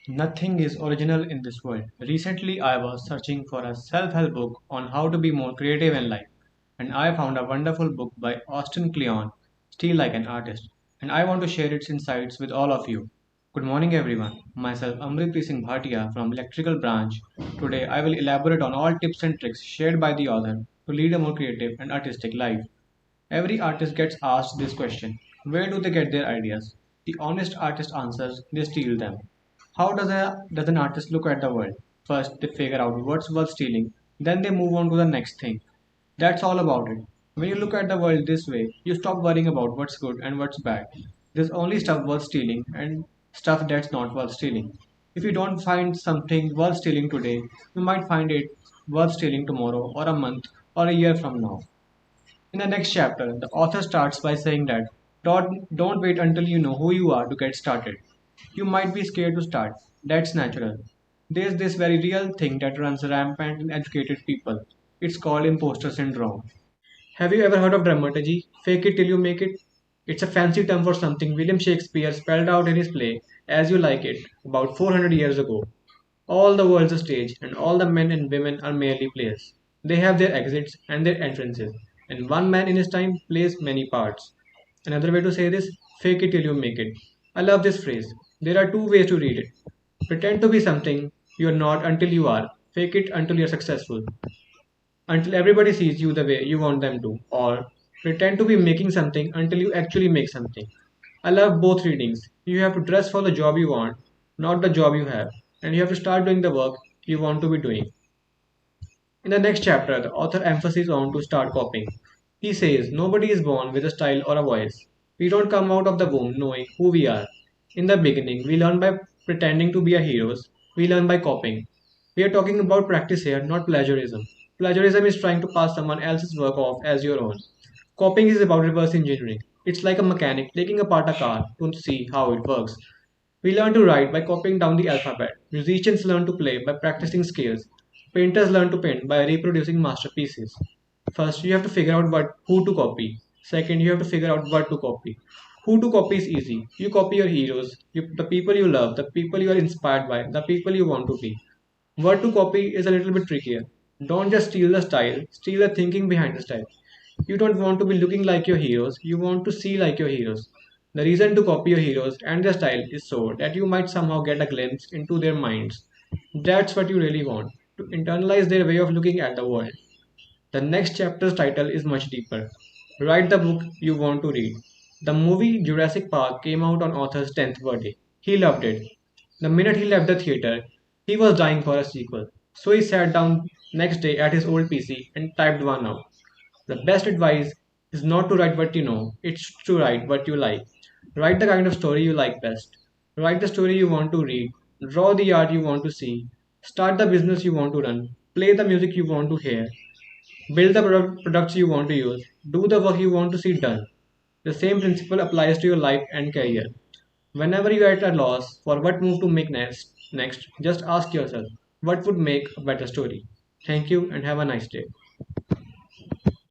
Nothing is original in this world. Recently, I was searching for a self help book on how to be more creative in life, and I found a wonderful book by Austin Kleon, Steal Like an Artist, and I want to share its insights with all of you. Good morning, everyone. Myself, Amritpreet Bhatia from Electrical Branch. Today, I will elaborate on all tips and tricks shared by the author to lead a more creative and artistic life. Every artist gets asked this question: where do they get their ideas? The honest artist answers: they steal them. How does an artist look at the world? First, they figure out what's worth stealing, then they move on to the next thing. That's all about it. When you look at the world this way, you stop worrying about what's good and what's bad. There's only stuff worth stealing and stuff that's not worth stealing. If you don't find something worth stealing today, you might find it worth stealing tomorrow or a month or a year from now. In the next chapter, the author starts by saying that don't wait until you know who you are to get started. You might be scared to start. That's natural. There's this very real thing that runs rampant in educated people. It's called imposter syndrome. Have you ever heard of dramaturgy? Fake it till you make it? It's a fancy term for something William Shakespeare spelled out in his play As You Like It about 400 years ago. All the world's a stage, and all the men and women are merely players. They have their exits and their entrances, and one man in his time plays many parts. Another way to say this: fake it till you make it. I love this phrase. There are two ways to read it. Pretend to be something you're not until you are. Fake it until you're successful, until everybody sees you the way you want them to, or pretend to be making something until you actually make something. I love both readings. You have to dress for the job you want, not the job you have, and you have to start doing the work you want to be doing. In the next chapter, the author emphasizes on to start copying. He says nobody is born with a style or a voice. We don't come out of the womb knowing who we are. In the beginning, we learn by pretending to be a heroes. We learn by copying. We are talking about practice here, not plagiarism. Plagiarism is trying to pass someone else's work off as your own. Copying is about reverse engineering. It's like a mechanic taking apart a car to see how it works. We learn to write by copying down the alphabet. Musicians learn to play by practicing scales. Painters learn to paint by reproducing masterpieces. First, you have to figure out who to copy. Second, you have to figure out what to copy. Who to copy is easy. You copy your heroes, the people you love, the people you are inspired by, the people you want to be. What to copy is a little bit trickier. Don't just steal the style, steal the thinking behind the style. You don't want to be looking like your heroes, you want to see like your heroes. The reason to copy your heroes and their style is so that you might somehow get a glimpse into their minds. That's what you really want, to internalize their way of looking at the world. The next chapter's title is much deeper. Write the book you want to read. The movie Jurassic Park came out on author's 10th birthday. He loved it. The minute he left the theater, he was dying for a sequel. So he sat down next day at his old PC and typed one out. The best advice is not to write what you know, it's to write what you like. Write the kind of story you like best. Write the story you want to read. Draw the art you want to see. Start the business you want to run. Play the music you want to hear. Build the products you want to use. Do the work you want to see done. The same principle applies to your life and career. Whenever you are at a loss for what move to make next, just ask yourself, what would make a better story? Thank you and have a nice day.